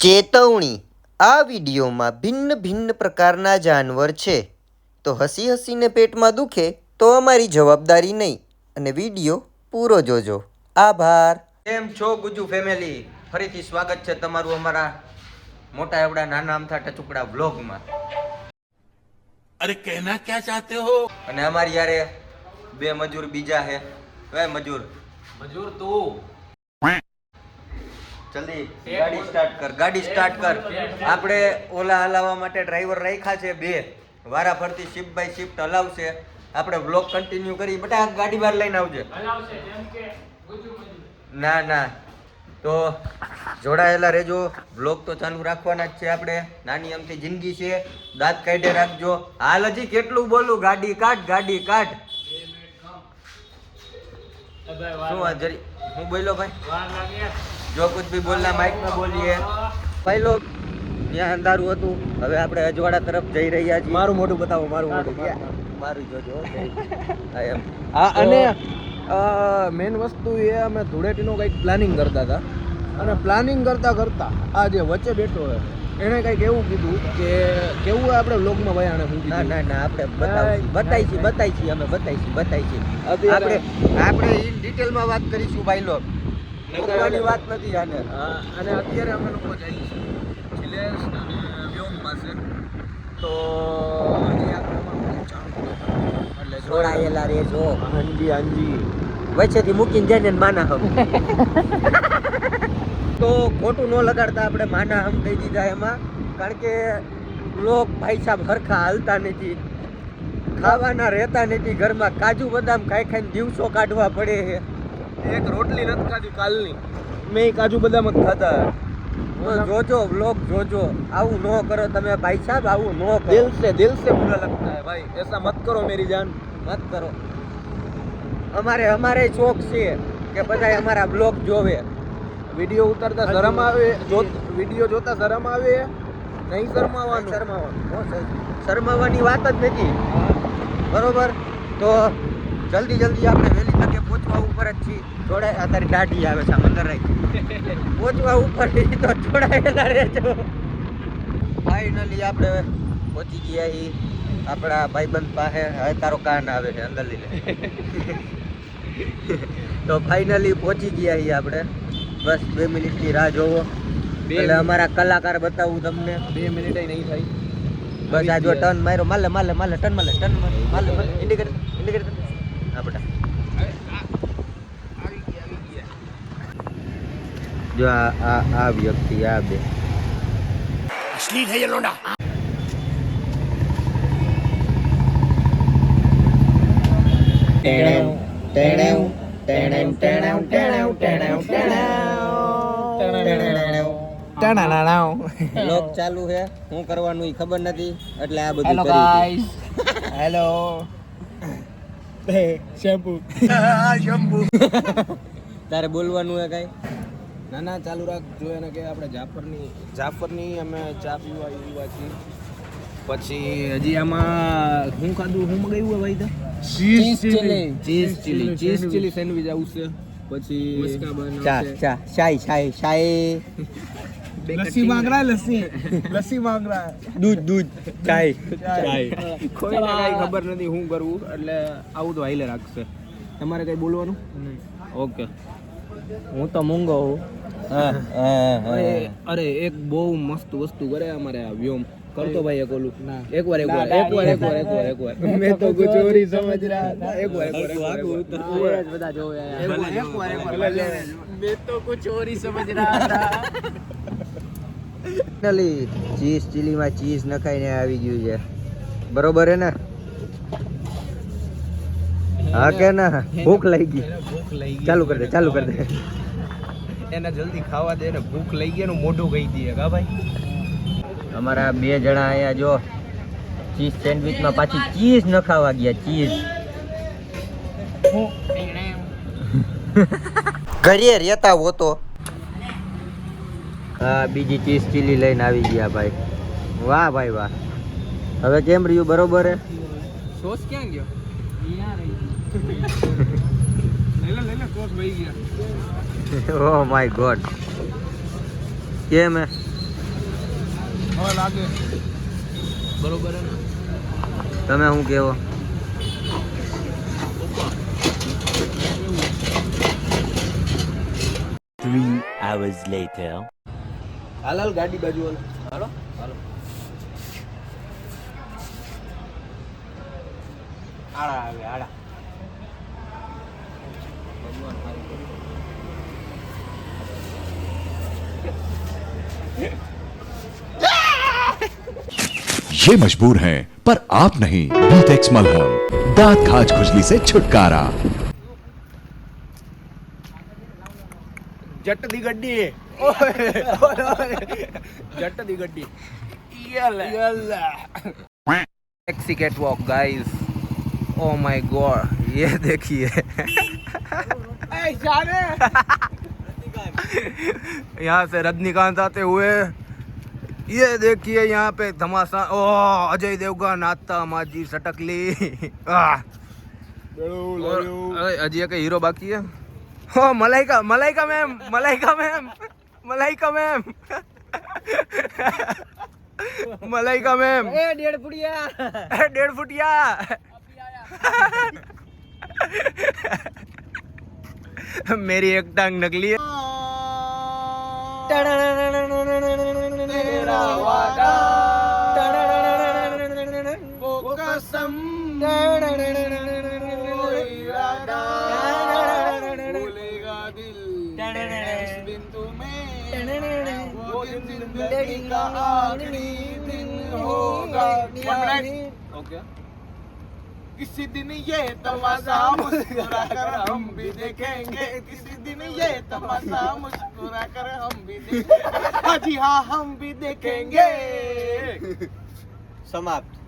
ચેતવણી: આ વિડીયોમાં ભિન્ન ભિન્ન પ્રકારના જાનવર છે, તો હસી હસીને પેટમાં દુખે તો અમારી જવાબદારી નહીં અને વિડીયો પૂરો જોજો. આભાર. કેમ છો ગુજુ ફેમિલી? ફરીથી સ્વાગત છે તમારું અમારા મોટા એવડા નાના અમથા ટચુકડા વ્લોગમાં. અરે કહેના ક્યા ચાહતે હો? અને અમારી યારે બે મજૂર બીજા હે. વે મજૂર તું જલ્દી ગાડી સ્ટાર્ટ કર. આપણે ઓલા હલાવવા માટે ડ્રાઈવર રાખ્યા છે બે. વારા ફરતી શિફ્ટ બાય શિફ્ટ હલાવશે. આપણે વ્લોગ કન્ટિન્યુ કરી. બેટા ગાડી બહાર લઈને આવજે. ના તો જોડાયેલા રહેજો. વ્લોગ તો ચાલુ રાખવાના જ છે આપણે. નાની અમથી જિંદગી છે, દાંત કાઢે રાખજો. હાલ હજી કેટલું બોલું? ગાડી કાઢ. શું આ જરી હું બોલ્યો ભાઈ? જો કુછ ભી બોલના માઇક में બોલીએ. ભાઈ લોગ ત્યાં અંધારું હતું, હવે આપણે અજવાડા તરફ જઈ રહ્યા છીએ. મારું મોઢું બતાવો, મારું મોઢું. મારું જોજો. અને મેન વસ્તુ એ અમે ધૂળેટીનું કંઈક પ્લાનિંગ કરતા હતા, અને પ્લાનિંગ કરતા આ જે વચ્ચે બેઠો હોય એણે કંઈક એવું કીધું કે કેવું હોય આપણે વ્લોગમાં ભાઈ આને શું કીધું? ના આપણે બતાવીશું. આપણે ઇન ડિટેલમાં વાત કરીશું ભાઈ લોગ. મૂકવાની વાત નથી આને. અને અત્યારે અમે લોકો જઈએ છીએ શિલેશ અને વ્યોમ પાસે. તો હજી એટલે જોડાયેલા રહેજો. હાંજી વચ્ચેથી મૂકીને જાય ને માના હમ. તો ખોટું ન લગાડતા આપણે માના હમ કહી દીધા એમાં, કારણ કે લોક ભાઈ સાહેબ હરખા હાલતા નથી, ખાવાના રહેતા નથી ઘરમાં. કાજુ બદામ ખાઈને દિવસો કાઢવા પડે છે. એક રોટલી નથી ખાધી કાલની, મેં કાજુ બદામ જ ખાધા. તો જોજો વ્લોગ જોજો. આવું ન કરો તમે ભાઈ સાહેબ, આવું ન કરો. દિલ સે बुरा लगता है भाई, ऐसा मत करो मेरी जान, મત કરો. અમારે શોખ છે કે બધા અમારા બ્લોગ જોવે. વિડીયો ઉતારતા શરમ આવે, વિડીયો જોતા શરમ આવે નહીં. શરમાવાની વાત જ નથી, બરોબર? તો જલ્દી આપણે વહેલી તકે પહોંચવા ઉપર જ છીએ. જોડાય અત્યારે દાઢી આવે છે અંદર રાખી. પહોંચવા ઉપર તો જોડાયેલા રહેજો. ફાઇનલી આપણે પહોંચી ગયા છીએ આપણા ભાઈબંધ પાસે. હવે તારો કાન આવે છે, અંદર લઈ લે. તો ફાઇનલી પહોંચી ગયા છીએ આપણે. બસ 2 મિનિટની રાહ જોવો એટલે અમારા કલાકાર બતાવું તમને. 2 મિનિટ નહીં થાય. બસ આ જો ટર્ન માર્યો, માલે ટર્ન માલે ઇન્ડિકેટર હા બેટા. જો આ વ્યક્તિ, આ બે અસલી છે ये लोंडा. લોક ચાલુ છે. શું કરવાનું એ ખબર નથી, એટલે આ બધું કરી. Hello shampoo. તારે બોલવાનું હે કઈ? ના ચાલુ રાખ. જો એને કે આપણે જાફરની અમે ચા પીવા છીએ. પછી હજી આમાં શું ખાધું, શું મગાવ્યું ભાઈ? તો ચીઝ ચીલી સેન્ડવિચ આવશે. પછી ચા શાય લસ્સી માંગ રહા દૂધ ચાય. કોઈને કઈ ખબર નથી શું કરવું, એટલે આવું તો હાઈલે રાખશે. તમારે કઈ બોલવાનું? ઓકે. હું તો મૂંગો હું. અરે એક બહુ મસ્ત વસ્તુ કરે અમારે આ વ્યોમ. કરતો ભાઈ એક ઓલું. એકવાર મેં તો કુછ ઓરી સમજ રહા થા. એકવાર બધા જોવે. મેં તો કુછ ઓરી સમજ રહા થા. ચીઝ ચીલીમાં ચીઝ નખાઈને આવી ગયું છે, બરોબર હે ને? હા કે ના? ભૂખ લાગી ગઈ. ચાલુ કર દે. એને જલ્દી ખાવા દે ને, ભૂખ લઈ ગયા નું મોઢું કહી દઈએ. કા ભાઈ? અમારા 2 જણા અહીંયા જો ચીઝ સેન્ડવિચમાં પાછી ચીઝ નખાવા ગયા. ચીઝ ઘરે રહેતા હો તો. હા, બીજી ચીઝ ચીલી લઈને આવી ગયા ભાઈ. વાહ ભાઈ વાહ. હવે કેમ રહ્યું? બરોબર હે? સોસ ક્યાં ગયો? લે સોસ વહી ગયા. Oh my God. કેમ હે? હવે લાગે બરોબર હે ને તમે શું કહેવો? 3 hours later. હાલ ગાડી બાજુ હાલો હાલો આડા આવે આડા ભગવાન સારું કરે. ये मजबूर हैं पर आप नहीं। बीटेक्स मलहम, दांत खाज खुजली से छुटकारा। જટ દી ગड्डी જટ દી ગड्डी taxi cat walk guys oh my God ये देखिए यहाँ से रजनीकांत आते हुए ये देखिए यहाँ पे धमासा ओ अजय देवगन आता माजी सटकली अजय का हीरो बाकी है ओ Malaika Malaika ma'am Malaika ma'am Malaika ma'am Malaika ma'am ए 1.5 फुटिया 1.5 फुटिया मेरी एक टांग नकली है तेरा वादा वो कसम भूलेगा दिल इस दिन तुम्हें वो दिन जिंदगी का आखिरी दिन होगा ओके किसी दिन ये तमाशा मुस्कुरा कर हम भी देखेंगे किसी दिन ये तमाशा मुस्कुरा कर हम भी देखेंगे हाँ जी हाँ हम भी देखेंगे समाप्त.